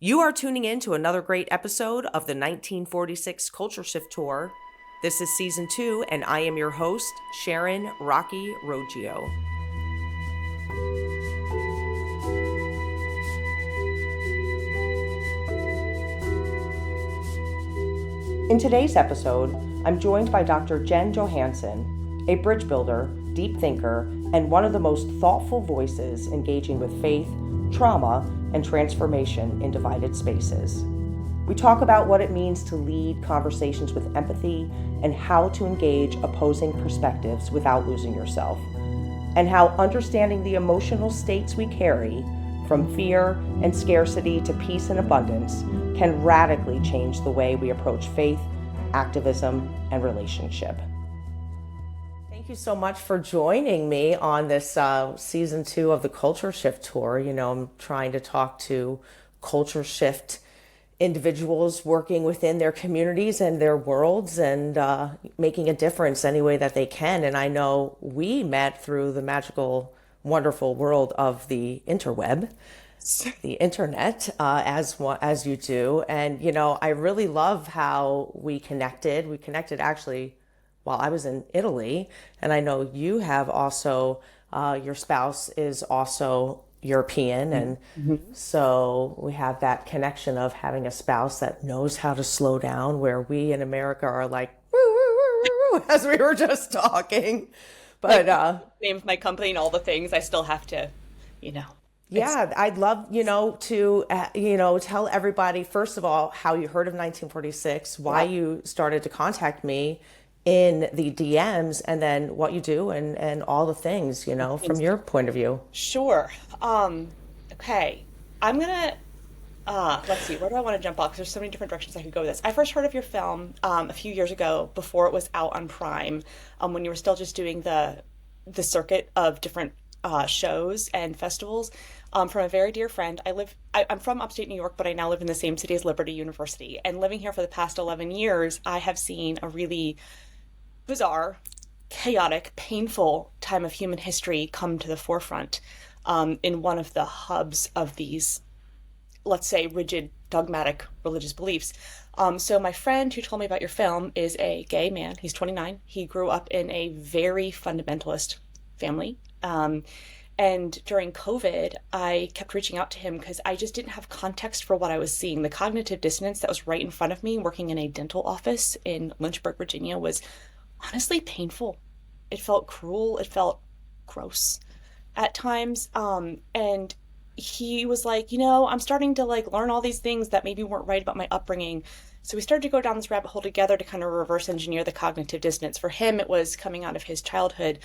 You are tuning in to another great episode of the 1946 Culture Shift Tour. This is season 2, and I am your host, Sharon Rocky Roggio. In today's episode, I'm joined by Dr. Jen Johannsen, a bridge builder, deep thinker, and one of the most thoughtful voices engaging with faith, trauma, and transformation in divided spaces. We talk about what it means to lead conversations with empathy and how to engage opposing perspectives without losing yourself, and how understanding the emotional states we carry, from fear and scarcity to peace and abundance, can radically change the way we approach faith, activism, and relationship. Thank you so much for joining me on this season 2 of the Culture Shift Tour. You know, I'm trying to talk to culture shift individuals working within their communities and their worlds and making a difference any way that they can. And I know we met through the magical, wonderful world of the interweb, the internet, as you do. And, you know, I really love how we connected. We connected actually while I was in Italy. And I know you have also, your spouse is also European. And so we have that connection of having a spouse that knows how to slow down, where we in America are like, woo, woo, woo, woo, woo, as we were just talking. But, name of my company and all the things I still have to, you know. yeah, I'd love, to, tell everybody, first of all, how you heard of 1946, why you started to contact me in the DMs, and then what you do and all the things, from your point of view. Sure. Okay. I'm gonna let's see, where do I want to jump off? Because there's so many different directions I could go with this. I first heard of your film a few years ago before it was out on Prime, when you were still just doing the circuit of different shows and festivals, from a very dear friend. I'm from upstate New York, but I now live in the same city as Liberty University. And living here for the past 11 years, I have seen a really bizarre, chaotic, painful time of human history come to the forefront, in one of the hubs of these, let's say, rigid, dogmatic religious beliefs. So my friend who told me about your film is a gay man. He's 29. He grew up in a very fundamentalist family. And during COVID, I kept reaching out to him because I just didn't have context for what I was seeing. The cognitive dissonance that was right in front of me, working in a dental office in Lynchburg, Virginia, was honestly painful. It felt cruel. It felt gross at times. And he was like, I'm starting to learn all these things that maybe weren't right about my upbringing. So we started to go down this rabbit hole together to kind of reverse engineer the cognitive dissonance. For him, it was coming out of his childhood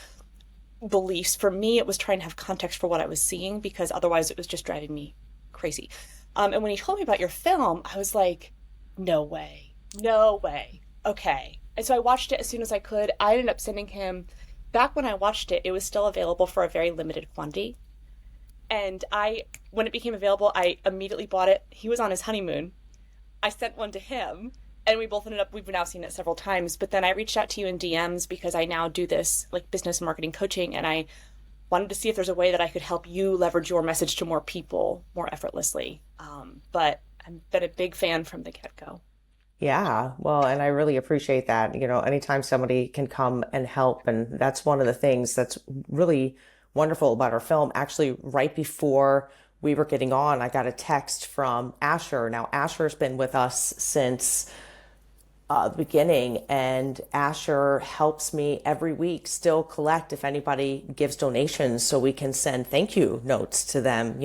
beliefs. For me, it was trying to have context for what I was seeing, because otherwise it was just driving me crazy. And when he told me about your film, I was like, no way, no way. Okay. And so I watched it as soon as I could. I ended up sending him, back when I watched it, it was still available for a very limited quantity. And when it became available, I immediately bought it. He was on his honeymoon. I sent one to him, and we've now seen it several times. But then I reached out to you in DMs because I now do this business marketing coaching, and I wanted to see if there's a way that I could help you leverage your message to more people more effortlessly. But I've been a big fan from the get-go. Yeah, well, and I really appreciate that. Anytime somebody can come and help, and that's one of the things that's really wonderful about our film. Actually, right before we were getting on, I got a text from Asher. Now, Asher's been with us since the beginning, and Asher helps me every week still collect if anybody gives donations, so we can send thank you notes to them,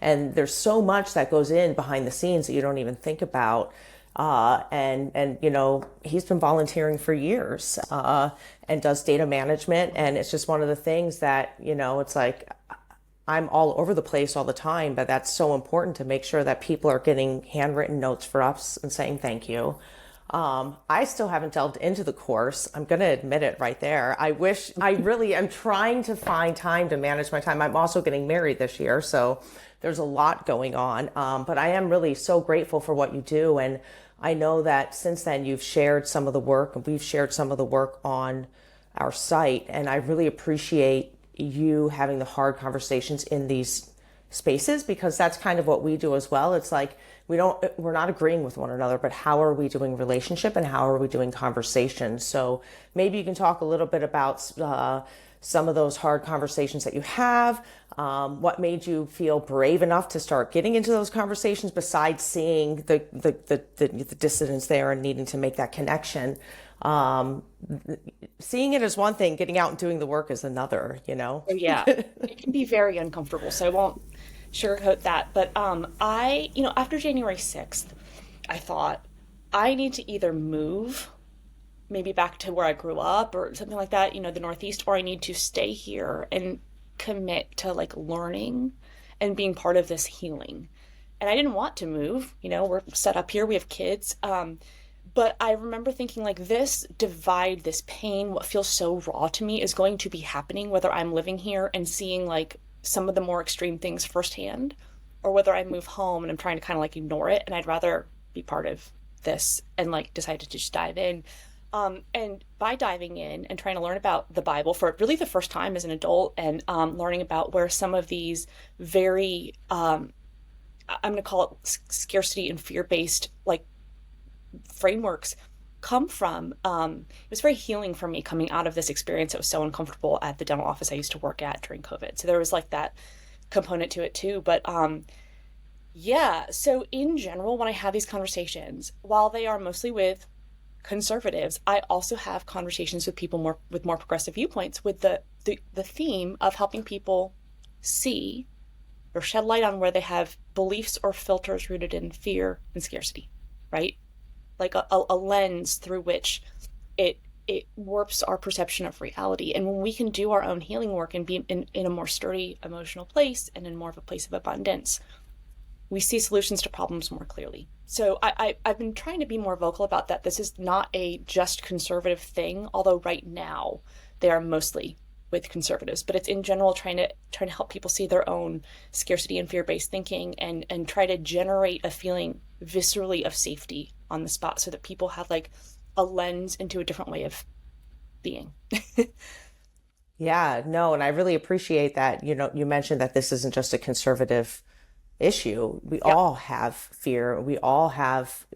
and there's so much that goes in behind the scenes that you don't even think about. And he's been volunteering for years, and does data management. And it's just one of the things that, it's like, I'm all over the place all the time, but that's so important to make sure that people are getting handwritten notes for us and saying thank you. I still haven't delved into the course. I'm going to admit it right there. I really am trying to find time to manage my time. I'm also getting married this year, so there's a lot going on. But I am really so grateful for what you do. And I know that since then you've shared some of the work, and we've shared some of the work on our site. And I really appreciate you having the hard conversations in these spaces, because that's kind of what we do as well. It's like we're not agreeing with one another, but how are we doing relationship and how are we doing conversation? So maybe you can talk a little bit about some of those hard conversations that you have. What made you feel brave enough to start getting into those conversations, besides seeing the dissonance there and needing to make that connection? Seeing it as one thing, getting out and doing the work is another, you know? So yeah, it can be very uncomfortable. So I won't sugarcoat that. But after January 6th, I thought I need to either move maybe back to where I grew up or something like that, the Northeast, or I need to stay here and commit to like learning and being part of this healing. And I didn't want to move, we're set up here, we have kids. But I remember thinking like this divide, this pain, what feels so raw to me is going to be happening whether I'm living here and seeing like some of the more extreme things firsthand, or whether I move home and I'm trying to kind of like ignore it. And I'd rather be part of this and like decided to just dive in. And by diving in and trying to learn about the Bible for really the first time as an adult, and learning about where some of these very, I'm going to call it scarcity and fear-based like frameworks come from, it was very healing for me coming out of this experience that was so uncomfortable at the dental office I used to work at during COVID. So there was like that component to it too. But yeah, so in general, when I have these conversations, while they are mostly with conservatives, I also have conversations with people with more progressive viewpoints, with the theme of helping people see or shed light on where they have beliefs or filters rooted in fear and scarcity, right? Like a lens through which it warps our perception of reality. And when we can do our own healing work and be in a more sturdy emotional place and in more of a place of abundance, we see solutions to problems more clearly. So I've been trying to be more vocal about that. This is not a just conservative thing, although right now they are mostly with conservatives, but it's in general trying to help people see their own scarcity and fear-based thinking and try to generate a feeling viscerally of safety on the spot so that people have like a lens into a different way of being. Yeah, no, and I really appreciate that. You mentioned that this isn't just a conservative issue. We Yep. all have fear. We all have,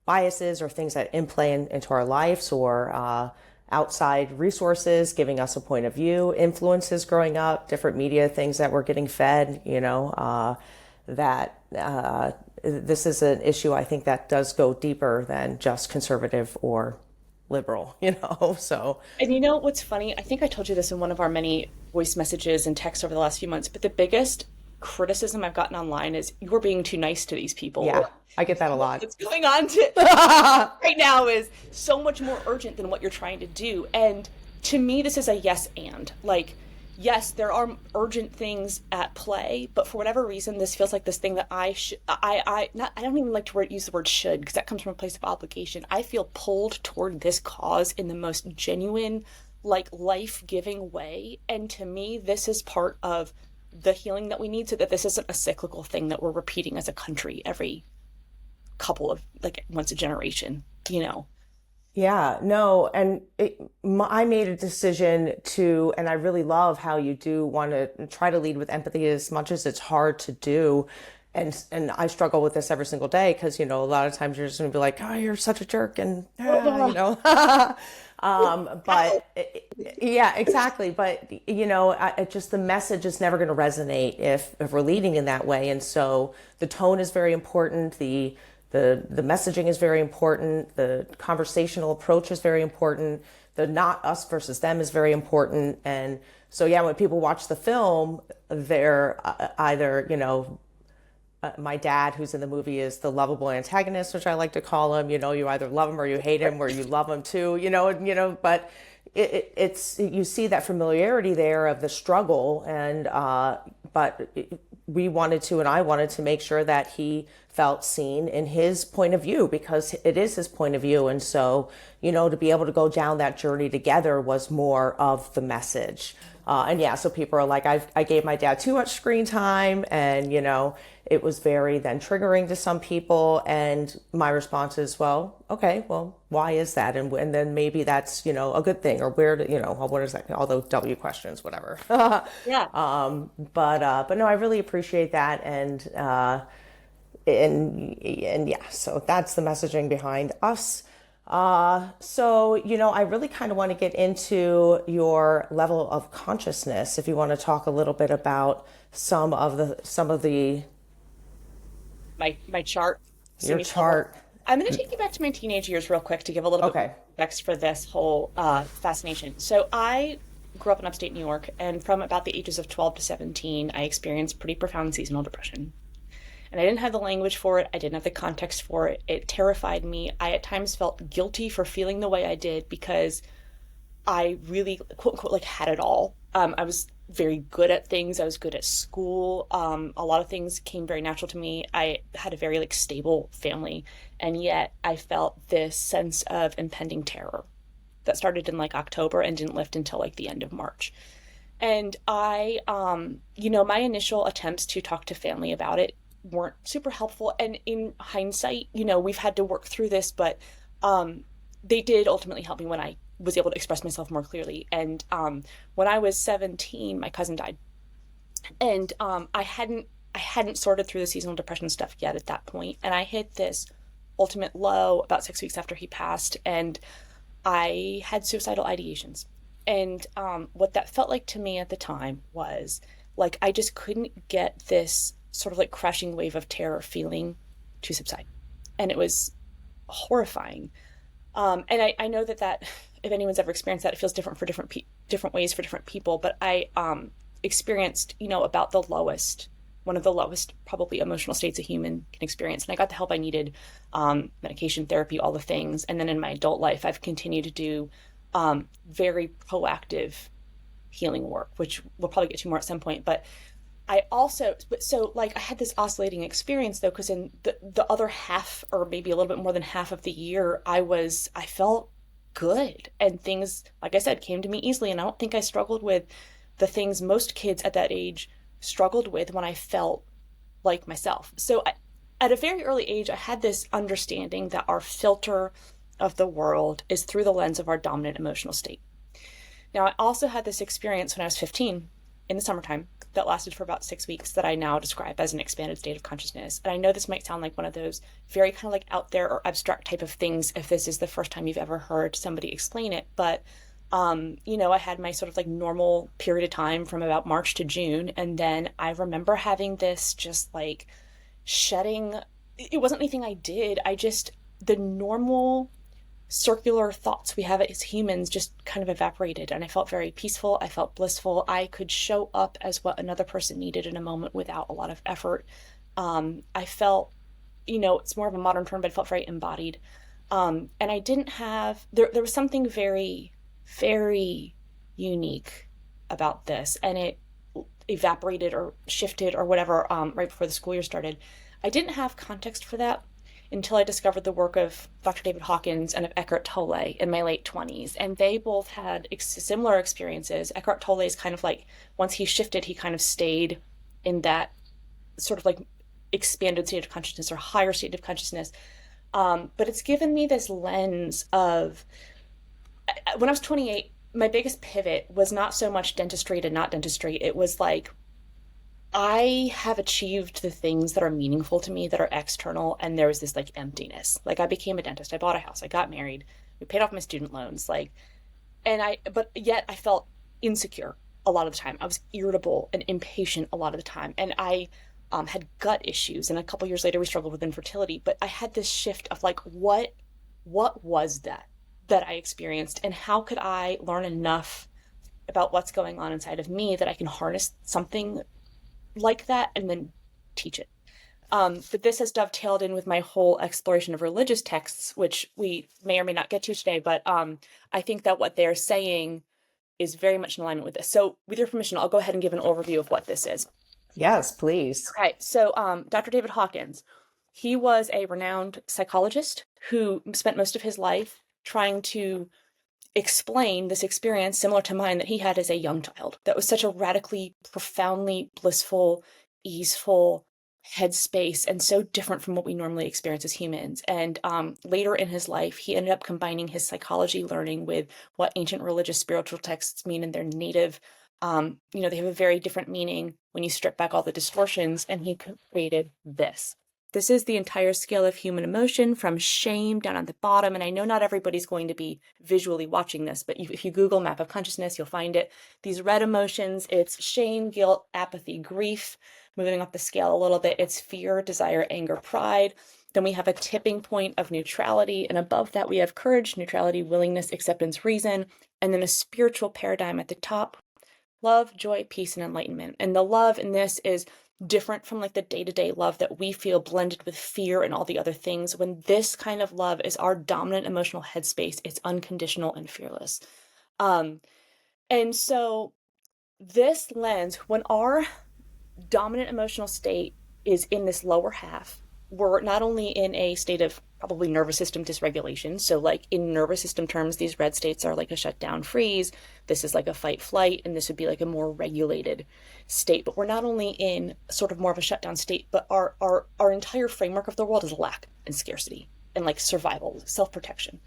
biases or things that into our lives, or outside resources giving us a point of view, influences growing up, different media things that we're getting fed, that this is an issue I think that does go deeper than just conservative or liberal, so. And you know what's funny? I think I told you this in one of our many voice messages and texts over the last few months, but the biggest criticism I've gotten online is you're being too nice to these people. Yeah, I get that a lot. What's going on right now is so much more urgent than what you're trying to do. And to me, this is a yes and. Like, yes, there are urgent things at play, but for whatever reason, this feels like this thing that I don't even like to use the word should, because that comes from a place of obligation. I feel pulled toward this cause in the most genuine, like life-giving way. And to me, this is part of the healing that we need, so that this isn't a cyclical thing that we're repeating as a country every couple of, like, once a generation, Yeah, no, and I made a decision to, and I really love how you do want to try to lead with empathy as much as it's hard to do. And I struggle with this every single day because, a lot of times you're just going to be like, oh, you're such a jerk. And, yeah, exactly. But, just the message is never going to resonate if we're leading in that way. And so the tone is very important. The messaging is very important. The conversational approach is very important. The not us versus them is very important. And so, yeah, when people watch the film, they're either, my dad, who's in the movie, is the lovable antagonist, which I like to call him. You either love him or you hate him, or you love him too. But it's you see that familiarity there of the struggle, and but we wanted to, and I wanted to make sure that he felt seen in his point of view, because it is his point of view, and so to be able to go down that journey together was more of the message. And yeah, so people are like, I gave my dad too much screen time, and it was very then triggering to some people. And my response is, well, okay, well, why is that? And then maybe that's a good thing, or where do, what is that? All those W questions, whatever. Yeah. But no, I really appreciate that, and yeah, so that's the messaging behind us. So I really kind of want to get into your level of consciousness. If you want to talk a little bit about some of the My chart. See your me level. chart. I'm going to take you back to my teenage years real quick to give a little bit more Okay. context for this whole fascination. So I grew up in upstate New York, and from about the ages of 12 to 17, I experienced pretty profound seasonal depression. And I didn't have the language for it. I didn't have the context for it. It terrified me. I at times felt guilty for feeling the way I did because I really, quote unquote, like had it all. I was very good at things. I was good at school. A lot of things came very natural to me. I had a very like stable family, and yet I felt this sense of impending terror that started in like October and didn't lift until like the end of March. And my initial attempts to talk to family about it weren't super helpful. And in hindsight, we've had to work through this, but they did ultimately help me when I was able to express myself more clearly. And when I was 17, my cousin died, and I hadn't sorted through the seasonal depression stuff yet at that point, and I hit this ultimate low about 6 weeks after he passed, and I had suicidal ideations. And what that felt like to me at the time was like I just couldn't get this sort of like crashing wave of terror feeling to subside, and it was horrifying. And I know that if anyone's ever experienced that, it feels different for different ways for different people. But I experienced, about one of the lowest probably emotional states a human can experience. And I got the help I needed, medication, therapy, all the things. And then in my adult life, I've continued to do very proactive healing work, which we'll probably get to more at some point. But I had this oscillating experience though, because in the other half, or maybe a little bit more than half of the year, I felt good, and things, like I said, came to me easily. And I don't think I struggled with the things most kids at that age struggled with when I felt like myself. So at a very early age, I had this understanding that our filter of the world is through the lens of our dominant emotional state. Now, I also had this experience when I was 15 in the summertime that lasted for about 6 weeks that I now describe as an expanded state of consciousness. And I know this might sound like one of those very kind of like out there or abstract type of things if this is the first time you've ever heard somebody explain it. But, I had my sort of like normal period of time from about March to June. And then I remember having this just like shedding. It wasn't anything I did. The normal circular thoughts we have as humans just kind of evaporated, and I felt very peaceful. I felt blissful. I could show up as what another person needed in a moment without a lot of effort. I felt, it's more of a modern term, but I felt very embodied. And I didn't have there was something very, very unique about this, and it evaporated or shifted or whatever right before the school year started. I didn't have context for that until I discovered the work of Dr. David Hawkins and of Eckhart Tolle in my late 20s. And they both had similar experiences. Eckhart Tolle is kind of like, once he shifted, he kind of stayed in that sort of like expanded state of consciousness or higher state of consciousness. But it's given me this lens of, when I was 28, my biggest pivot was not so much dentistry to not dentistry. It was like, I have achieved the things that are meaningful to me that are external, and there was this like emptiness. Like I became a dentist, I bought a house, I got married, we paid off my student loans, but yet I felt insecure a lot of the time. I was irritable and impatient a lot of the time, and I had gut issues. And a couple years later, we struggled with infertility. But I had this shift of like, what was that I experienced, and how could I learn enough about what's going on inside of me that I can harness something like that and then teach it. But this has dovetailed in with my whole exploration of religious texts, which we may or may not get to today. But I think that what they're saying is very much in alignment with this. So with your permission, I'll go ahead and give an overview of what this is. Yes, please. Okay, so Dr. David Hawkins, he was a renowned psychologist who spent most of his life trying to explain this experience similar to mine that he had as a young child. That was such a radically, profoundly blissful, easeful headspace and so different from what we normally experience as humans. And later in his life, he ended up combining his psychology learning with what ancient religious spiritual texts mean in their native. They have a very different meaning when you strip back all the distortions, and he created this. This is the entire scale of human emotion from shame down at the bottom. And I know not everybody's going to be visually watching this, but if you Google map of consciousness, you'll find it. These red emotions, it's shame, guilt, apathy, grief. Moving up the scale a little bit, it's fear, desire, anger, pride. Then we have a tipping point of neutrality. And above that, we have courage, neutrality, willingness, acceptance, reason. And then a spiritual paradigm at the top. Love, joy, peace, and enlightenment. And the love in this is different from like the day-to-day love that we feel blended with fear and all the other things. When this kind of love is our dominant emotional headspace, it's unconditional and fearless. And so this lens, when our dominant emotional state is in this lower half, we're not only in a state of probably nervous system dysregulation. So like in nervous system terms, these red states are like a shutdown freeze. This is like a fight flight, and this would be like a more regulated state. But we're not only in sort of more of a shutdown state, but our entire framework of the world is lack and scarcity and like survival, self-protection.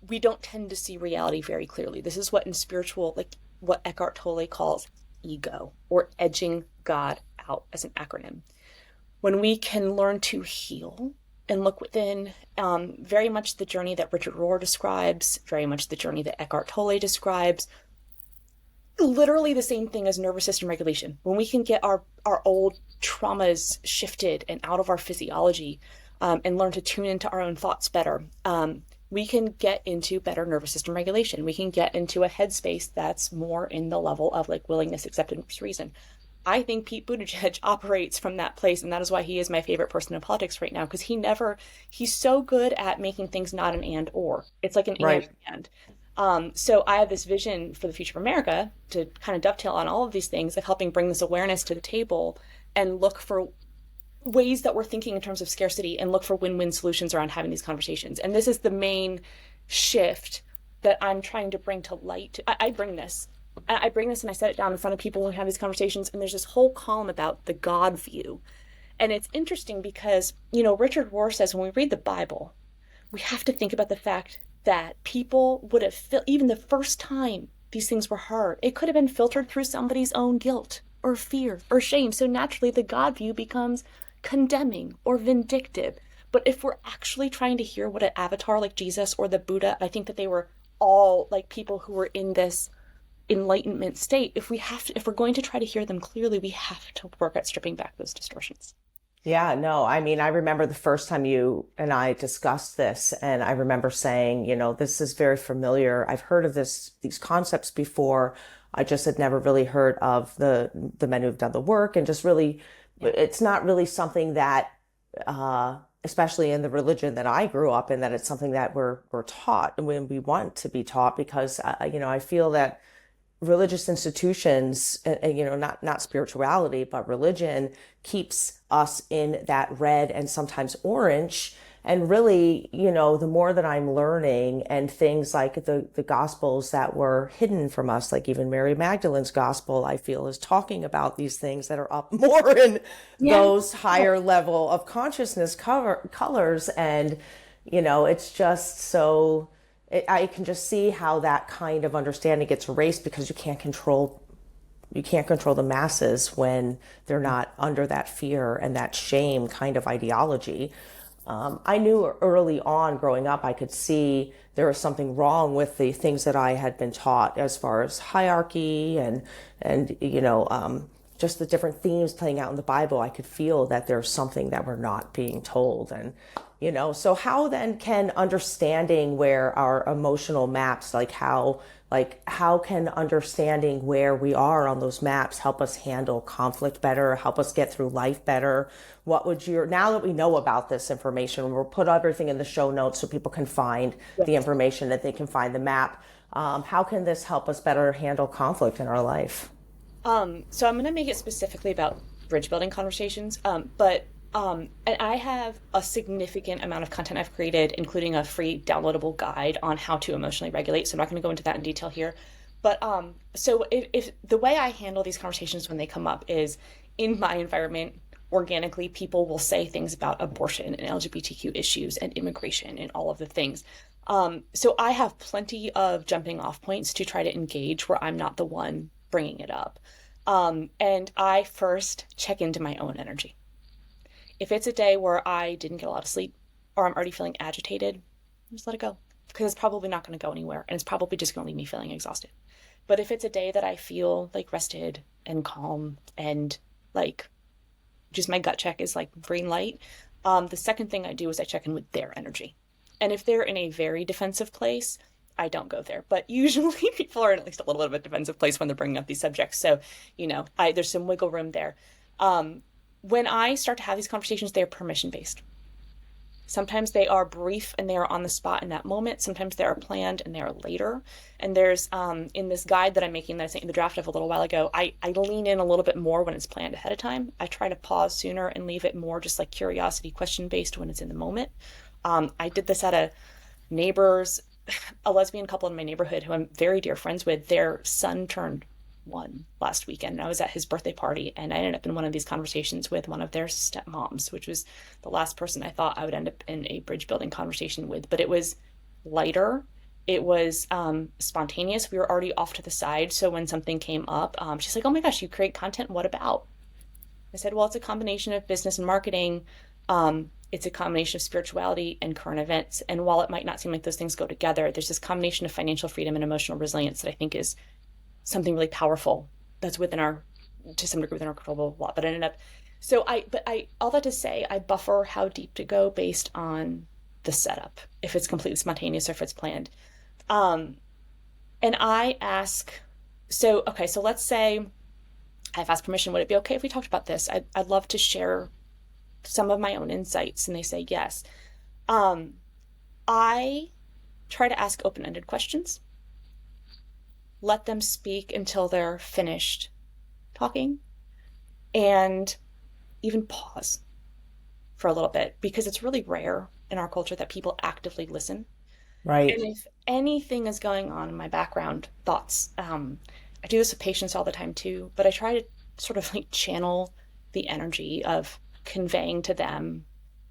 We don't tend to see reality very clearly. This is what in spiritual, like what Eckhart Tolle calls ego, or edging God out as an acronym. When we can learn to heal and look within, very much the journey that Richard Rohr describes, very much the journey that Eckhart Tolle describes, literally the same thing as nervous system regulation. When we can get our old traumas shifted and out of our physiology, and learn to tune into our own thoughts better, we can get into better nervous system regulation. We can get into a headspace that's more in the level of like willingness, acceptance, reason. I think Pete Buttigieg operates from that place, and that is why he is my favorite person in politics right now, because he's so good at making things not an and or. It's like an Right. and. So I have this vision for the future of America to kind of dovetail on all of these things, of helping bring this awareness to the table and look for ways that we're thinking in terms of scarcity and look for win-win solutions around having these conversations. And this is the main shift that I'm trying to bring to light. I bring this and I set it down in front of people when we have these conversations, and there's this whole column about the God view. And it's interesting because, Richard Rohr says when we read the Bible, we have to think about the fact that people would have, even the first time these things were heard, it could have been filtered through somebody's own guilt or fear or shame. So naturally, the God view becomes condemning or vindictive. But if we're actually trying to hear what an avatar like Jesus or the Buddha, I think that they were all like people who were in this enlightenment state. If we're going to try to hear them clearly, we have to work at stripping back those distortions. Yeah, no, I mean, I remember the first time you and I discussed this, and I remember saying, this is very familiar. I've heard of these concepts before. I just had never really heard of the men who've done the work, and just really, it's not really something that, especially in the religion that I grew up in, that it's something that we're taught and when we want to be taught, because, I feel that religious institutions, not spirituality, but religion keeps us in that red and sometimes orange. And really, the more that I'm learning, and things like the gospels that were hidden from us, like even Mary Magdalene's gospel, I feel is talking about these things that are up more in those higher level of consciousness colors. And, it's just so, I can just see how that kind of understanding gets erased, because you can't control the masses when they're not under that fear and that shame kind of ideology. I knew early on growing up, I could see there was something wrong with the things that I had been taught as far as hierarchy and just the different themes playing out in the Bible. I could feel that there's something that we're not being told. And, so how then can understanding where our emotional maps, how can understanding where we are on those maps help us handle conflict better, help us get through life better? Now that we know about this information, we'll put everything in the show notes so people can find the information, that they can find the map. How can this help us better handle conflict in our life? So I'm going to make it specifically about bridge building conversations. But And I have a significant amount of content I've created, including a free downloadable guide on how to emotionally regulate. So I'm not going to go into that in detail here. But so if the way I handle these conversations when they come up is in my environment, organically, people will say things about abortion and LGBTQ issues and immigration and all of the things. So I have plenty of jumping off points to try to engage where I'm not the one bringing it up. And I first check into my own energy. If it's a day where I didn't get a lot of sleep or I'm already feeling agitated, just let it go because it's probably not going to go anywhere and it's probably just going to leave me feeling exhausted. But if it's a day that I feel like rested and calm and like just my gut check is like green light, the second thing I do is I check in with their energy. And if they're in a very defensive place, I don't go there. But usually people are in at least a little bit of a defensive place when they're bringing up these subjects. So, there's some wiggle room there. When I start to have these conversations, they're permission based. Sometimes they are brief and they are on the spot in that moment. Sometimes they are planned and they are later. And there's in this guide that I'm making that I sent you the draft of a little while ago, I lean in a little bit more when it's planned ahead of time. I try to pause sooner and leave it more just like curiosity question based when it's in the moment. I did this at a neighbor's, a lesbian couple in my neighborhood who I'm very dear friends with. Their son turned one last weekend, and I was at his birthday party, and I ended up in one of these conversations with one of their stepmoms, which was the last person I thought I would end up in a bridge building conversation with. But it was lighter. It was spontaneous. We were already off to the side. So when something came up, she's like, "Oh my gosh, you create content. What about?" I said, "Well, it's a combination of business and marketing. It's a combination of spirituality and current events. And while it might not seem like those things go together, there's this combination of financial freedom and emotional resilience that I think is something really powerful that's to some degree within our control, blah, blah, blah." But I ended up, all that to say, I buffer how deep to go based on the setup, if it's completely spontaneous or if it's planned. And I ask, okay, so let's say I've asked permission, would it be okay if we talked about this? I'd love to share some of my own insights. And they say yes. I try to ask open-ended questions. Let them speak until they're finished talking, and even pause for a little bit because it's really rare in our culture that people actively listen. Right. And if anything is going on in my background thoughts, I do this with patients all the time too, but I try to sort of like channel the energy of conveying to them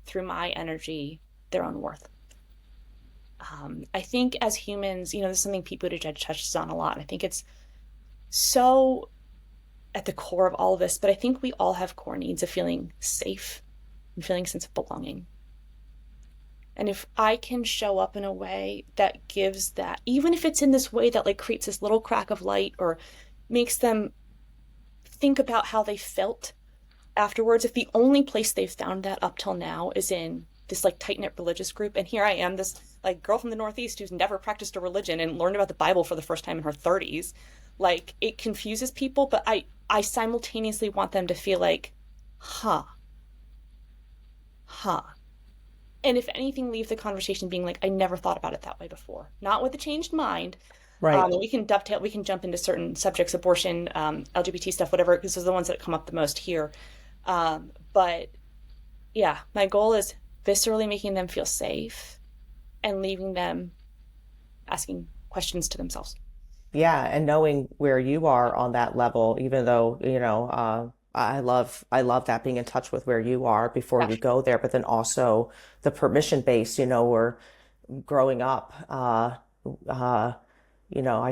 through my energy their own worth. I think as humans, this is something Pete Buttigieg touches on a lot. And I think it's so at the core of all of this, but I think we all have core needs of feeling safe and feeling a sense of belonging. And if I can show up in a way that gives that, even if it's in this way that like creates this little crack of light or makes them think about how they felt afterwards, if the only place they've found that up till now is in this like tight-knit religious group, and here I am, this like girl from the Northeast who's never practiced a religion and learned about the Bible for the first time in her 30s, like it confuses people, but I simultaneously want them to feel like, huh. And if anything, leave the conversation being like, I never thought about it that way before. Not with a changed mind. Right. We can jump into certain subjects, abortion, LGBT stuff, whatever, because those are the ones that come up the most here. But yeah, my goal is viscerally making them feel safe and leaving them asking questions to themselves. Yeah, and knowing where you are on that level, even though, I love that, being in touch with where you are before Yeah. you go there, but then also the permission base, we're growing up, I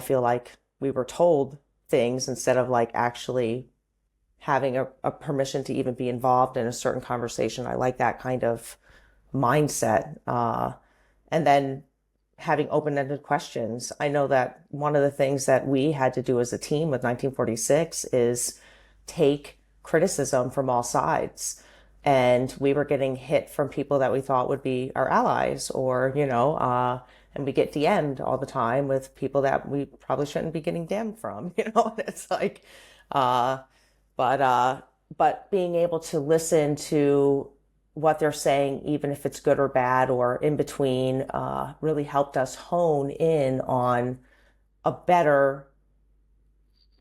feel like we were told things instead of like actually having a permission to even be involved in a certain conversation. I like that kind of mindset. And then having open-ended questions. I know that one of the things that we had to do as a team with 1946 is take criticism from all sides. And we were getting hit from people that we thought would be our allies, or, and we get DM'd all the time with people that we probably shouldn't be getting DM'd from, and it's like, but being able to listen to what they're saying, even if it's good or bad or in between, really helped us hone in on a better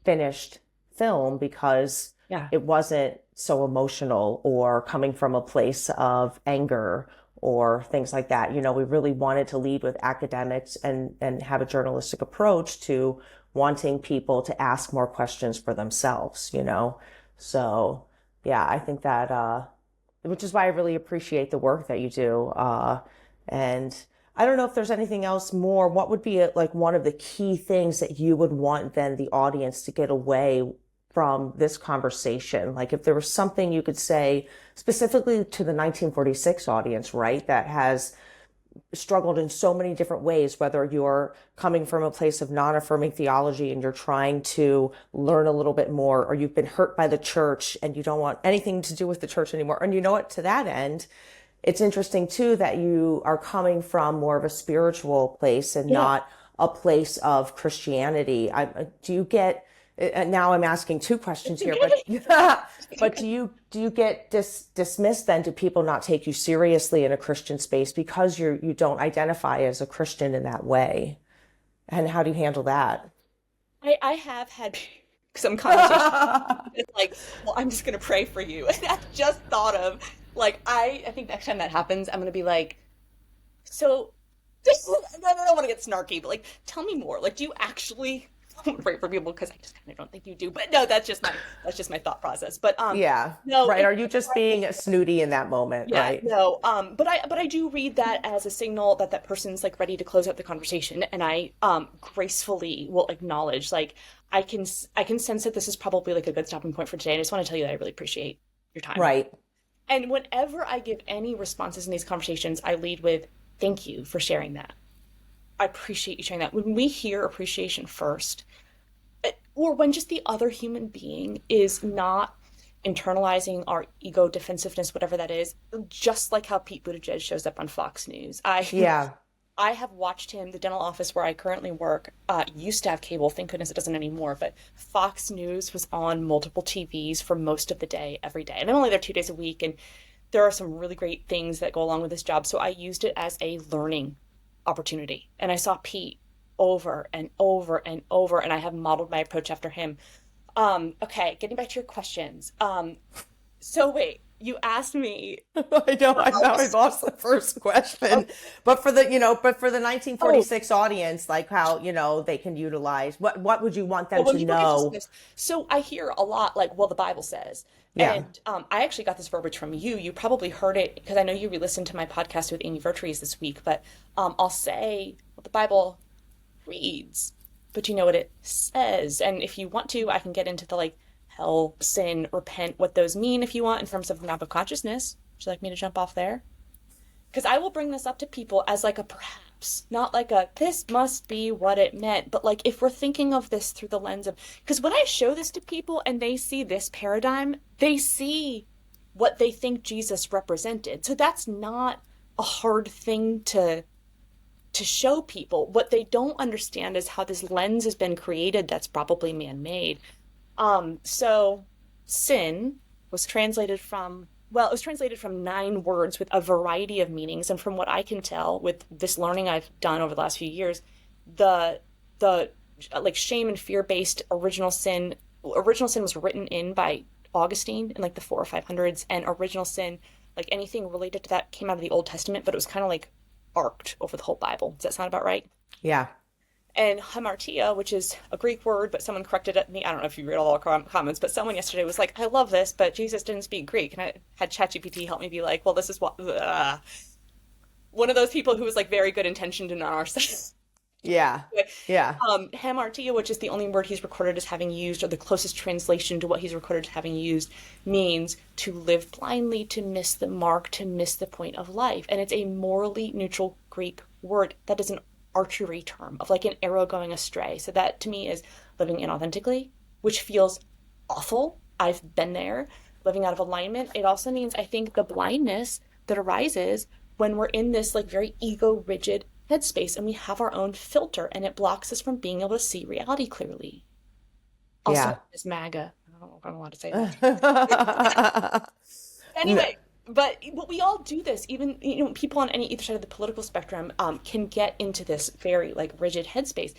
finished film, because Yeah. it wasn't so emotional or coming from a place of anger or things like that. We really wanted to lead with academics and have a journalistic approach to wanting people to ask more questions for themselves. So yeah, I think that, which is why I really appreciate the work that you do. And I don't know if there's anything else more. What would be like one of the key things that you would want then the audience to get away from this conversation? Like if there was something you could say specifically to the 1946 audience, right, that has struggled in so many different ways, whether you're coming from a place of non-affirming theology and you're trying to learn a little bit more, or you've been hurt by the church and you don't want anything to do with the church anymore. And you know what, to that end, it's interesting too that you are coming from more of a spiritual place and Yeah. not a place of Christianity. Do you get, now I'm asking two questions here, but but do you get dismissed then? Do people not take you seriously in a Christian space because you don't identify as a Christian in that way? And how do you handle that? I have had some conversations. It's like, well, I'm just gonna pray for you. And I just thought of like I think next time that happens, I'm gonna be like, so I don't want to get snarky, but like, tell me more. Like, do you actually pray for people? Because I just kind of don't think you do. But no, that's just my thought process. But Yeah, no, right. Are you just being snooty in that moment, yeah, right? no. But I do read that as a signal that that person's like ready to close out the conversation, and I gracefully will acknowledge like I can sense that this is probably like a good stopping point for today. And I just want to tell you that I really appreciate your time. Right. And whenever I give any responses in these conversations, I lead with thank you for sharing that. I appreciate you sharing that. When we hear appreciation first, or when just the other human being is not internalizing our ego defensiveness, whatever that is, just like how Pete Buttigieg shows up on Fox News. I Yeah. I have watched him. The dental office where I currently work used to have cable. Thank goodness it doesn't anymore. But Fox News was on multiple TVs for most of the day, every day. And I'm only there 2 days a week. And there are some really great things that go along with this job. So I used it as a learning opportunity. And I saw Pete over and over and over. And I have modeled my approach after him. Okay, getting back to your questions. So wait, you asked me. I know, I lost the first question. But for the Oh, 1946 audience, like how, they can utilize, what would you want well, them when to people get know? dismissed, so I hear a lot like, well, the Bible says. Yeah. And I actually got this verbiage from you. You probably heard it because I know you re-listened to my podcast with Amy Vertrees this week. But I'll say what the Bible reads, but you know what it says. And if you want to, I can get into the like hell, sin, repent, what those mean if you want in terms of the map of consciousness. Would you like me to jump off there? Because I will bring this up to people as like a perhaps, not like a this must be what it meant, but like if we're thinking of this through the lens of, because when I show this to people and they see this paradigm, they see what they think Jesus represented. So that's not a hard thing to show people. What they don't understand is how this lens has been created that's probably man-made. So sin was translated from, well, it was translated from 9 words with a variety of meanings. And from what I can tell with this learning I've done over the last few years, the like shame and fear based original sin was written in by Augustine in like the 400s or 500s, and original sin, like anything related to that came out of the Old Testament, but it was kind of like arced over the whole Bible. Does that sound about right? Yeah. And hamartia, which is a Greek word, but someone corrected me. I don't know if you read all the comments, but someone yesterday was like, I love this, but Jesus didn't speak Greek. And I had ChatGPT help me be like, well, this is what, one of those people who was like very good intentioned and on our side. Yeah. Yeah. Hamartia, which is the only word he's recorded as having used, or the closest translation to what he's recorded as having used, means to live blindly, to miss the mark, to miss the point of life. And it's a morally neutral Greek word that is an archery term of like an arrow going astray. So that to me is living inauthentically, which feels awful. I've been there, living out of alignment. It also means, I think, the blindness that arises when we're in this like very ego rigid headspace and we have our own filter, and it blocks us from being able to see reality clearly. Also, Yeah. it's MAGA. I don't know if I'm allowed to say that. Anyway, but we all do this. Even people on either side of the political spectrum can get into this very like rigid headspace.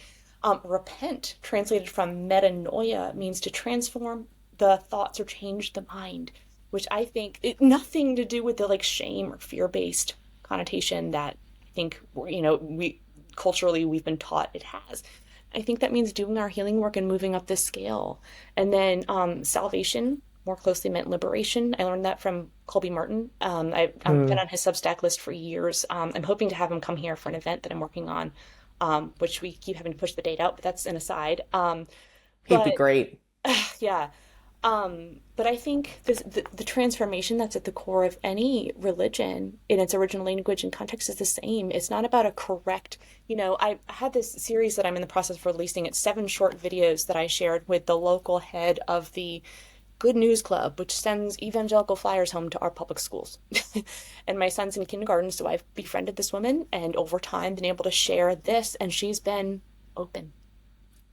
Repent, translated from metanoia, means to transform the thoughts or change the mind. which I think nothing to do with the like shame or fear-based connotation that I think, we culturally we've been taught it has. I think that means doing our healing work and moving up this scale. And then salvation more closely meant liberation. I learned that from Colby Martin. I've been on his Substack list for years. I'm hoping to have him come here for an event that I'm working on, which we keep having to push the date out, but that's an aside. He'd be But great. yeah. But I think the transformation that's at the core of any religion in its original language and context is the same. It's not about a correct, I had this series that I'm in the process of releasing. It's 7 short videos that I shared with the local head of the Good News Club, which sends evangelical flyers home to our public schools. And my son's in kindergarten, so I've befriended this woman and over time been able to share this, and she's been open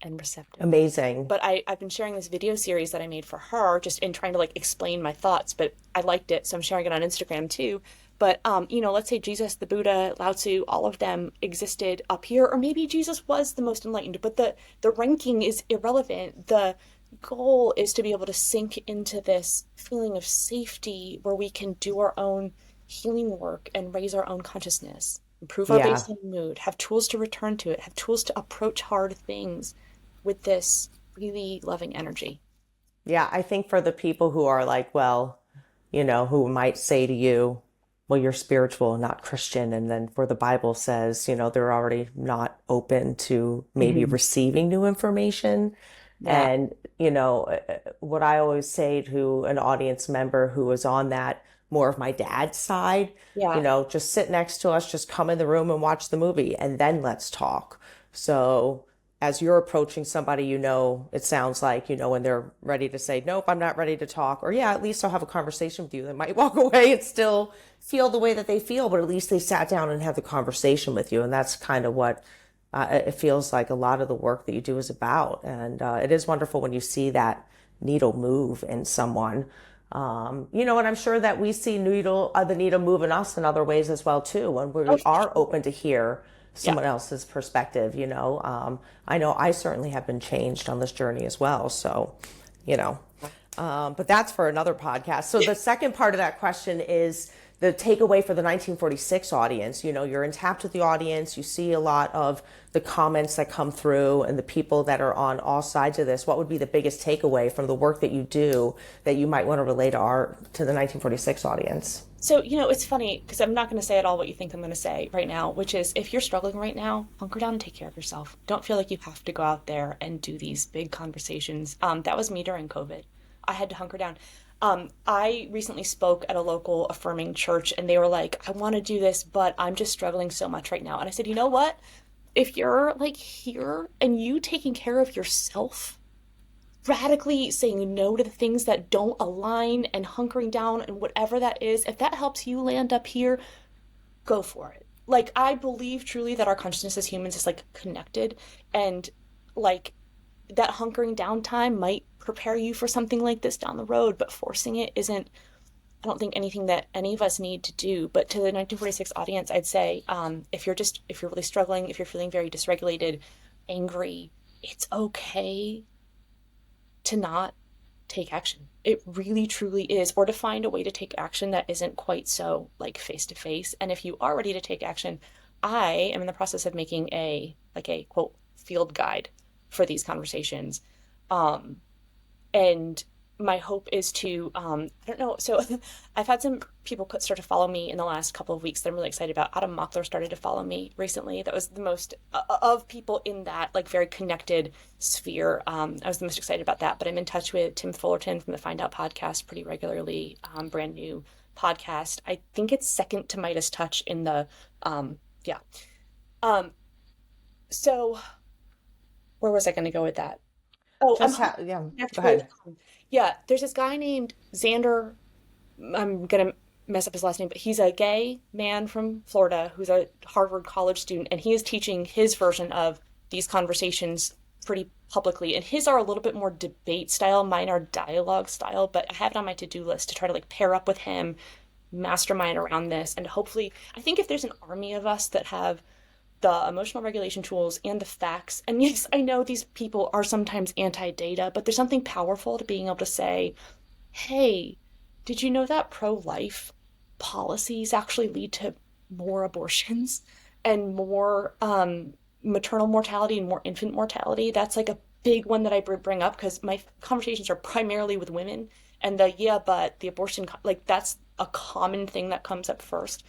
and receptive. Amazing. But I've been sharing this video series that I made for her, just in trying to like explain my thoughts, but I liked it, so I'm sharing it on Instagram too. But let's say Jesus, the Buddha, Lao Tzu, all of them existed up here, or maybe Jesus was the most enlightened, but the ranking is irrelevant. The goal is to be able to sink into this feeling of safety where we can do our own healing work and raise our own consciousness, improve our Yeah. baseline mood, have tools to return to it, have tools to approach hard things with this really loving energy. Yeah, I think for the people who are like, well, who might say to you, well, you're spiritual, not Christian. And then for the Bible says, they're already not open to maybe Mhm. receiving new information. Yeah. And, what I always say to an audience member who is on that more of my dad's side, Yeah. just sit next to us, just come in the room and watch the movie and then let's talk. So as you're approaching somebody, it sounds like, when they're ready to say, nope, I'm not ready to talk, or yeah, at least I'll have a conversation with you. They might walk away and still feel the way that they feel, but at least they sat down and had the conversation with you. And that's kind of what it feels like a lot of the work that you do is about. And it is wonderful when you see that needle move in someone. And I'm sure that we see the needle move in us in other ways as well too, when Oh, we for are sure. open to hear Yeah. someone else's perspective. I know I certainly have been changed on this journey as well. So, you know, but that's for another podcast. So the second part of that question is the takeaway for the 1946 audience. You're in tap with the audience. You see a lot of the comments that come through and the people that are on all sides of this. What would be the biggest takeaway from the work that you do that you might want to relay to the 1946 audience? So, it's funny because I'm not going to say at all what you think I'm going to say right now, which is if you're struggling right now, hunker down and take care of yourself. Don't feel like you have to go out there and do these big conversations. That was me during COVID. I had to hunker down. I recently spoke at a local affirming church and they were like, I want to do this, but I'm just struggling so much right now. And I said, you know what? If you're like here and you taking care of yourself, radically saying no to the things that don't align and hunkering down and whatever that is, if that helps you land up here, go for it. Like, I believe truly that our consciousness as humans is like connected, and like that hunkering down time might prepare you for something like this down the road, but forcing it isn't, I don't think, anything that any of us need to do. But to the 1946 audience, I'd say, if you're really struggling, if you're feeling very dysregulated, angry, it's okay to not take action. It really truly is, or to find a way to take action that isn't quite so like face to face. And if you are ready to take action, I am in the process of making a quote field guide for these conversations. Um, and my hope is to I don't know, so I've had some people start to follow me in the last couple of weeks that I'm really excited about. Adam Mockler started to follow me recently. That was the most of people in that like very connected sphere. I was the most excited about that, but I'm in touch with Tim Fullerton from the Find Out podcast pretty regularly. Brand new podcast. I think it's second to Midas Touch in the yeah. um so where was I going to go with that? Oh, Yeah, connect go with ahead. yeah, there's this guy named Xander. I'm gonna mess up his last name, but he's a gay man from Florida who's a Harvard college student, and he is teaching his version of these conversations pretty publicly. And his are a little bit more debate style, mine are dialogue style, but I have it on my to-do list to try to like pair up with him, mastermind around this, and hopefully, I think if there's an army of us that have the emotional regulation tools and the facts. And yes, I know these people are sometimes anti data, but there's something powerful to being able to say, hey, Did you know that pro-life policies actually lead to more abortions and more maternal mortality and more infant mortality? That's like a big one that I bring up because my conversations are primarily with women, and yeah, but the abortion, like that's a common thing that comes up first.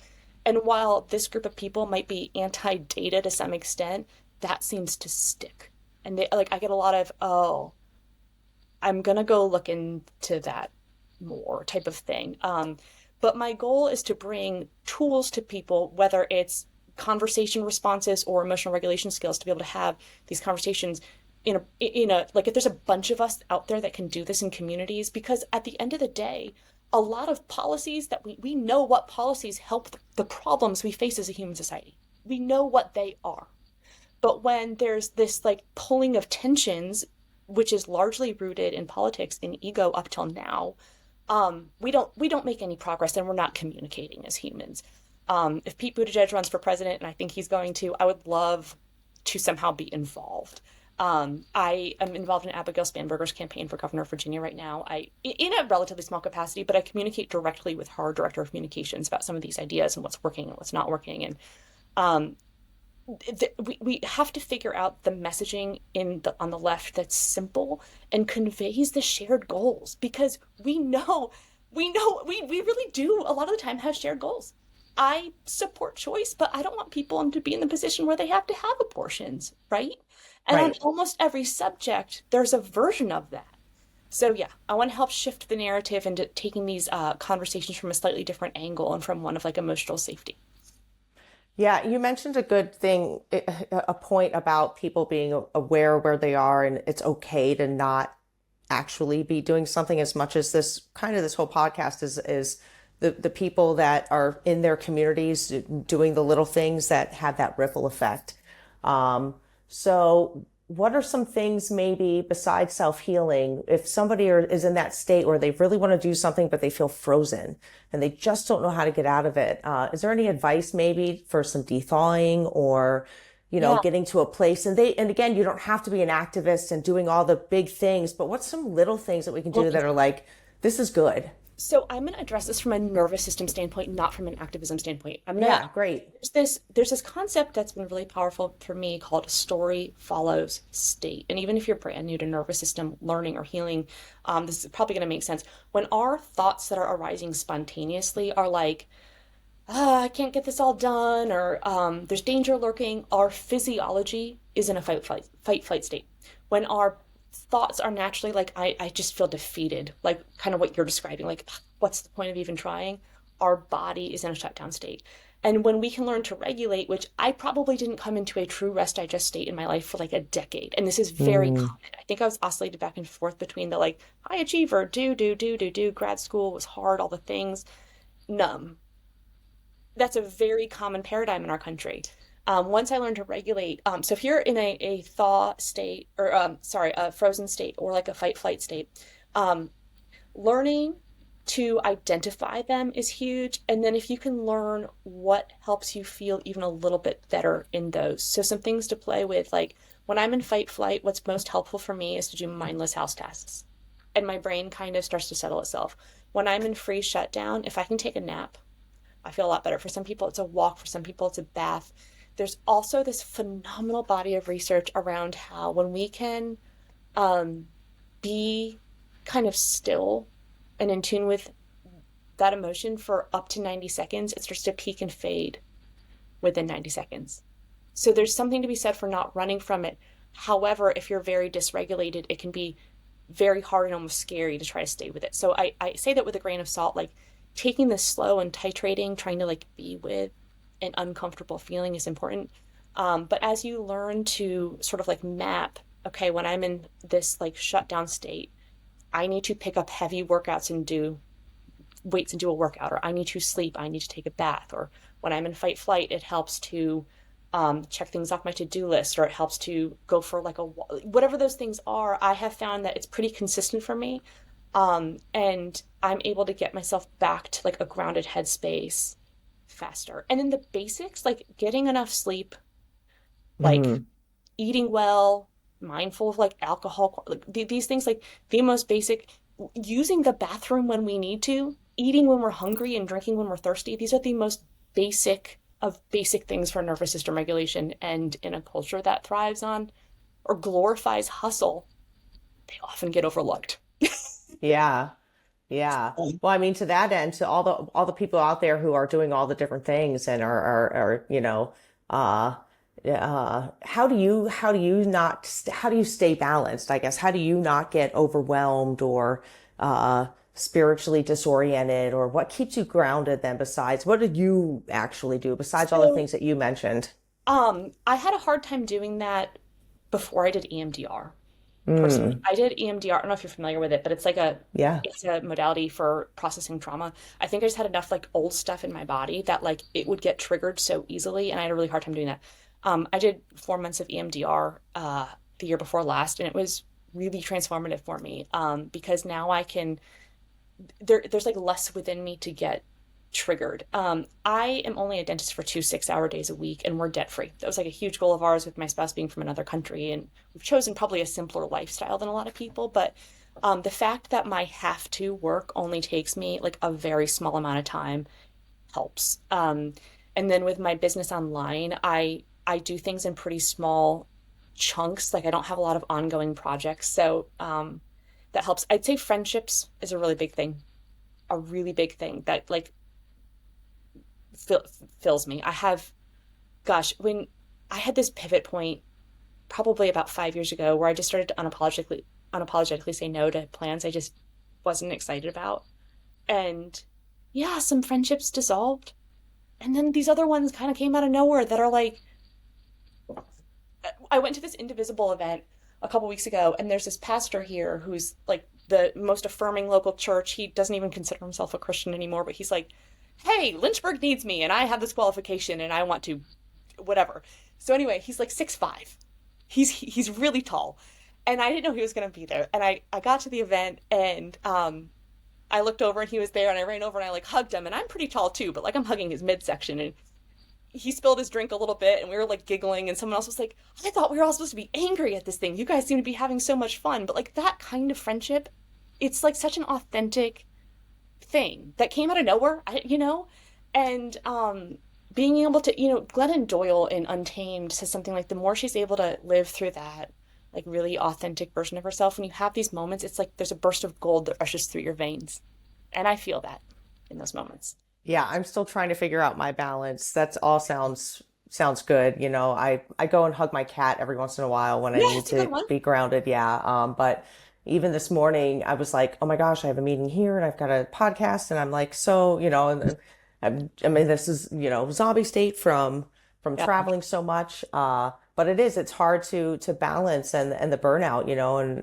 And while this group of people might be anti-data to some extent, that seems to stick. And they like I get a lot of, oh, I'm gonna go look into that more type of thing. But my goal is to bring tools to people, whether it's conversation responses or emotional regulation skills, to be able to have these conversations in a like if there's a bunch of us out there that can do this in communities, because at the end of the day, a lot of policies that we know what policies help the problems we face as a human society. We know what they are. But when there's this like pulling of tensions, which is largely rooted in politics and ego up till now, we don't make any progress, and we're not communicating as humans. If Pete Buttigieg runs for president, and I think he's going to, I would love to somehow be involved. I am involved in Abigail Spanberger's campaign for governor of Virginia right now. In a relatively small capacity, but I communicate directly with her director of communications about some of these ideas and what's working and what's not working. And um, we have to figure out the messaging on the left that's simple and conveys the shared goals, because we really do a lot of the time have shared goals. I support choice, but I don't want people to be in the position where they have to have abortions, right? And on Right. almost every subject, there's a version of that. So yeah, I want to help shift the narrative into taking these conversations from a slightly different angle and from one of like emotional safety. Yeah, you mentioned a good thing, a point about people being aware where they are, and it's okay to not actually be doing something, as much as this whole podcast is the people that are in their communities doing the little things that have that ripple effect. So what are some things, maybe besides self-healing, if somebody is in that state where they really want to do something, but they feel frozen and they just don't know how to get out of it? Is there any advice maybe for some thawing, or, Yeah. getting to a place? And again, you don't have to be an activist and doing all the big things, but what's some little things that we can do that are like, this is good? So I'm going to address this from a nervous system standpoint, not from an activism standpoint. Yeah, great. There's this concept that's been really powerful for me called story follows state. And even if you're brand new to nervous system learning or healing, this is probably going to make sense. When our thoughts that are arising spontaneously are like, I can't get this all done, or there's danger lurking, our physiology is in a fight, flight state. When our thoughts are naturally like, I just feel defeated, like kind of what you're describing, like, what's the point of even trying? Our body is in a shutdown state. And when we can learn to regulate, which I probably didn't come into a true rest digest state in my life for like a decade. And this is very Mm, common. I think I was oscillated back and forth between the like high achiever, do, grad school was hard, all the things, numb. That's a very common paradigm in our country. Once I learned to regulate, so if you're in a thaw state, or sorry, a frozen state, or like a fight flight state, um, learning to identify them is huge. And then if you can learn what helps you feel even a little bit better in those. So some things to play with, like when I'm in fight flight, what's most helpful for me is to do mindless house tasks. And my brain kind of starts to settle itself. When I'm in freeze shutdown, if I can take a nap, I feel a lot better. For some people, it's a walk. For some people, it's a bath. There's also this phenomenal body of research around how when we can um, be kind of still and in tune with that emotion for up to 90 seconds, it starts to peak and fade within 90 seconds. So there's something to be said for not running from it. However, if you're very dysregulated, it can be very hard and almost scary to try to stay with it. So I say that with a grain of salt, like taking this slow and titrating, trying to like be with an uncomfortable feeling is important. But as you learn to sort of like map, okay, when I'm in this like shutdown state, I need to pick up heavy workouts and do weights and do a workout, or I need to sleep, I need to take a bath, or when I'm in fight flight, it helps to check things off my to-do list, or it helps to go for like whatever those things are. I have found that it's pretty consistent for me. And I'm able to get myself back to like a grounded headspace faster. And then the basics, like getting enough sleep, like mm, eating well, mindful of like alcohol, like these things, like the most basic, using the bathroom when we need to. eating when we're hungry and drinking when we're thirsty, these are the most basic of basic things for nervous system regulation. And in a culture that thrives on or glorifies hustle, they often get overlooked. Yeah. Yeah. Well, I mean, to that end, to all the people out there who are doing all the different things and are uh, how do you not how do you stay balanced? I guess how do you not get overwhelmed or spiritually disoriented, or what keeps you grounded then? Besides, what did you actually do besides all the So, things that you mentioned? I had a hard time doing that before I did EMDR. Personally, Mm, I did EMDR. I don't know if you're familiar with it, but yeah. it's a modality for processing trauma. I think I just had enough like old stuff in my body that like it would get triggered so easily, and I had a really hard time doing that. I did 4 months of EMDR the year before last, and it was really transformative for me because now I can there's like less within me to get triggered. I am only a dentist for 2 6-hour days a week, and we're debt free. That was like a huge goal of ours with my spouse being from another country, and we've chosen probably a simpler lifestyle than a lot of people. But the fact that my have to work only takes me like a very small amount of time helps. And then with my business online, I do things in pretty small chunks. Like I don't have a lot of ongoing projects, so that helps. I'd say friendships is a really big thing, a really big thing that like fill, fills me. I have, gosh, when I had this pivot point probably about 5 years ago where I just started to unapologetically say no to plans I just wasn't excited about. And yeah, some friendships dissolved. And then these other ones kind of came out of nowhere that are like, I went to this Indivisible event a couple weeks ago, and there's this pastor here who's like the most affirming local church. He doesn't even consider himself a Christian anymore, but he's like, hey, Lynchburg needs me, and I have this qualification, and I want to, whatever. So anyway, he's like 6'5". He's really tall, and I didn't know he was going to be there. And I got to the event, and I looked over, and he was there, and I ran over and I like hugged him, and I'm pretty tall too, but like I'm hugging his midsection, and he spilled his drink a little bit, and we were like giggling, and someone else was like, I thought we were all supposed to be angry at this thing. You guys seem to be having so much fun. But like that kind of friendship, it's like such an authentic thing that came out of nowhere, and being able to, Glennon Doyle in Untamed says something like the more she's able to live through that like really authentic version of herself, when you have these moments, it's like there's a burst of gold that rushes through your veins. And I feel that in those moments. Yeah, I'm still trying to figure out my balance. That's all sounds good. I go and hug my cat every once in a while when I Yeah, need it's a good to one. be grounded. Yeah. But even this morning, I was like, oh my gosh, I have a meeting here and I've got a podcast, and I'm like, so, and I mean, this is, zombie state from Yeah. traveling so much. But it's hard to balance and the burnout,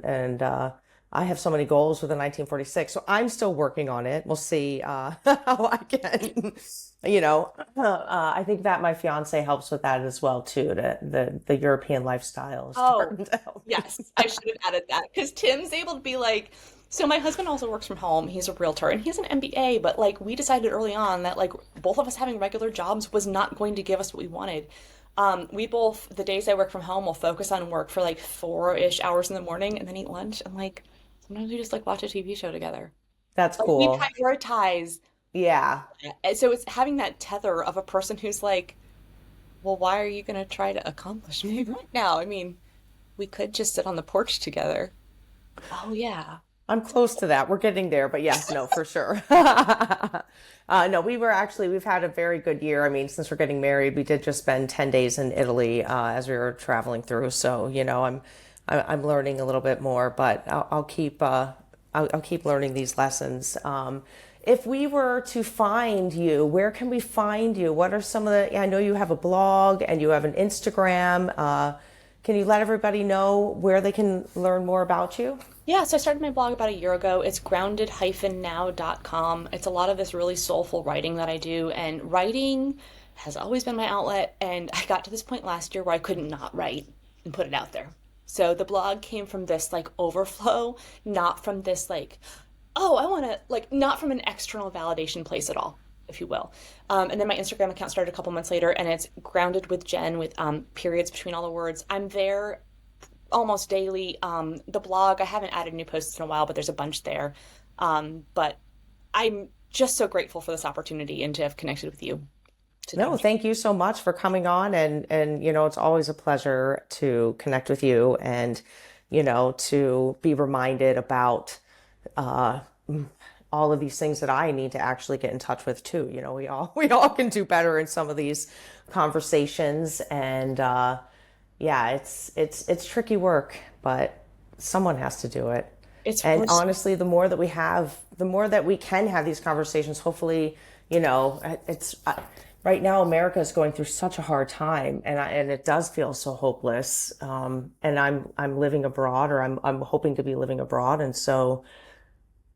and I have so many goals with the 1946. So I'm still working on it. We'll see, how I can, I think that my fiance helps with that as well too. The European lifestyle is Oh, starting to help me. yes. I should have added that because Tim's able to be like, so my husband also works from home. He's a realtor and he has an MBA, but like we decided early on that like both of us having regular jobs was not going to give us what we wanted. We both, the days I work from home, will focus on work for like 4-ish hours in the morning and then eat lunch. And like sometimes we just like watch a TV show together. That's Like we cool. prioritize. Yeah. And so it's having that tether of a person who's like, well, why are you going to try to accomplish me right now? I mean, we could just sit on the porch together. Oh, yeah. I'm close to that. We're getting there, but yes, no, for sure. No, we've had a very good year. I mean, since we're getting married, we did just spend 10 days in Italy, as we were traveling through. So, I'm learning a little bit more, but I'll keep learning these lessons. If we were to find you, where can we find you? What are some of the, I know you have a blog and you have an Instagram. Can you let everybody know where they can learn more about you? Yeah, so I started my blog about a year ago. It's grounded-now.com. It's a lot of this really soulful writing that I do, and writing has always been my outlet. And I got to this point last year where I couldn't not write and put it out there. So the blog came from this like overflow, not from this like, oh, I want to, like, not from an external validation place at all, if you will. And then my Instagram account started a couple months later, and it's grounded with Jen with periods between all the words. I'm there almost daily. The blog, I haven't added new posts in a while, but there's a bunch there. But I'm just so grateful for this opportunity and to have connected with you today. No, thank you so much for coming on. And, it's always a pleasure to connect with you and, to be reminded about, all of these things that I need to actually get in touch with too. We all can do better in some of these conversations. And, yeah, it's tricky work, but someone has to do it. And honestly, the more that we have, the more that we can have these conversations, hopefully, it's right now America is going through such a hard time, and it does feel so hopeless. And I'm living abroad, or I'm hoping to be living abroad, and so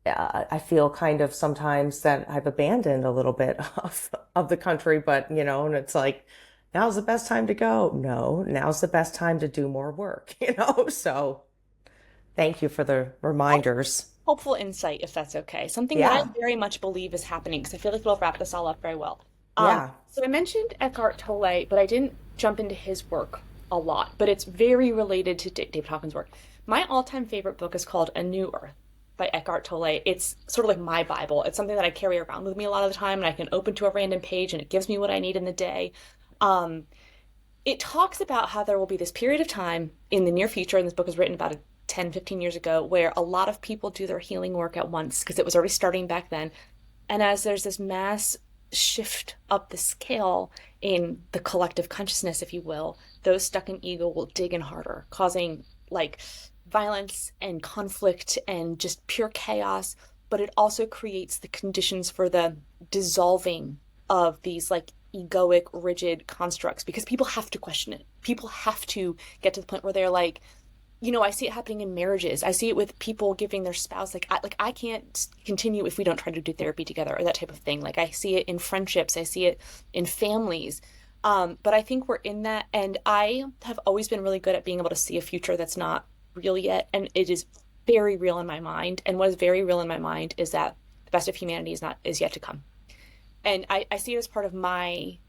I feel kind of sometimes that I've abandoned a little bit of the country, but and it's like, now's the best time to go. No, now's the best time to do more work, So thank you for the reminders. Hopeful insight, if that's okay. Something Yeah. that I very much believe is happening, because I feel like we'll wrap this all up very well. Yeah. So I mentioned Eckhart Tolle, but I didn't jump into his work a lot, but it's very related to David Hawkins' work. My all-time favorite book is called A New Earth by Eckhart Tolle. It's sort of like my Bible. It's something that I carry around with me a lot of the time, and I can open to a random page and it gives me what I need in the day. It talks about how there will be this period of time in the near future, and this book was written about 10, 15 years ago, where a lot of people do their healing work at once, because it was already starting back then. And as there's this mass shift up the scale in the collective consciousness, if you will, those stuck in ego will dig in harder, causing like violence and conflict and just pure chaos. But it also creates the conditions for the dissolving of these like egoic, rigid constructs, because people have to question it. People have to get to the point where they're like, I see it happening in marriages. I see it with people giving their spouse, I can't continue if we don't try to do therapy together, or that type of thing. Like I see it in friendships. I see it in families. But I think we're in that. And I have always been really good at being able to see a future that's not real yet. And it is very real in my mind. And what is very real in my mind is that the best of humanity is yet to come. And I see it as part of my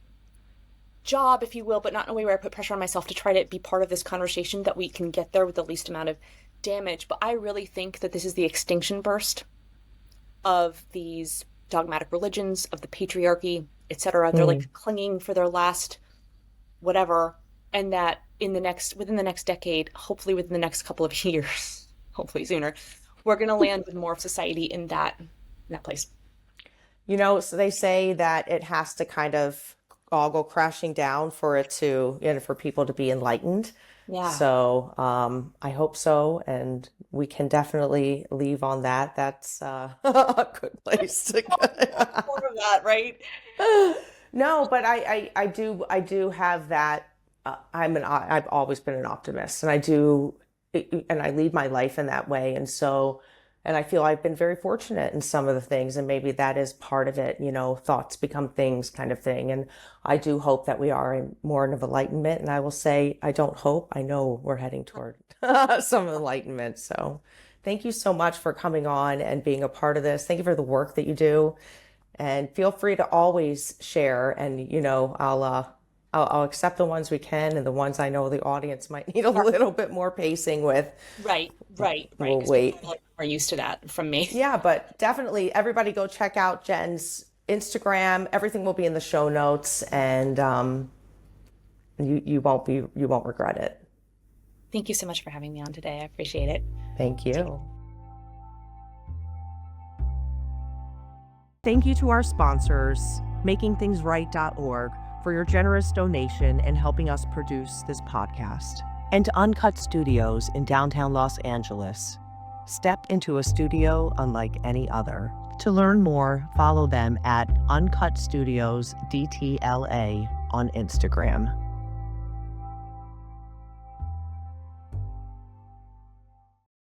job, if you will, but not in a way where I put pressure on myself to try to be part of this conversation, that we can get there with the least amount of damage. But I really think that this is the extinction burst of these dogmatic religions, of the patriarchy, etc. They're like clinging for their last whatever, and that within the next decade, hopefully within the next couple of years, hopefully sooner, we're going to land with more of society in that place. So they say that it has to kind of all go crashing down for it to, for people to be enlightened. Yeah. So I hope so, and we can definitely leave on that. That's a good place to go. More of that, right? No, but I do have that. I've always been an optimist, and I lead my life in that way, and I feel I've been very fortunate in some of the things, and maybe that is part of it, thoughts become things kind of thing. And I do hope that we are in more of enlightenment. And I will say, I don't hope, I know we're heading toward some enlightenment. So thank you so much for coming on and being a part of this. Thank you for the work that you do. And feel free to always share. And, I'll accept the ones we can, and the ones I know the audience might need a little bit more pacing with. Right. We'll wait. People are used to that from me. Yeah, but definitely everybody go check out Jen's Instagram. Everything will be in the show notes, and you won't regret it. Thank you so much for having me on today. I appreciate it. Thank you. Thank you to our sponsors, makingthingsright.org, for your generous donation and helping us produce this podcast. And to Uncut Studios in downtown Los Angeles. Step into a studio unlike any other. To learn more, follow them at Uncut Studios DTLA on Instagram.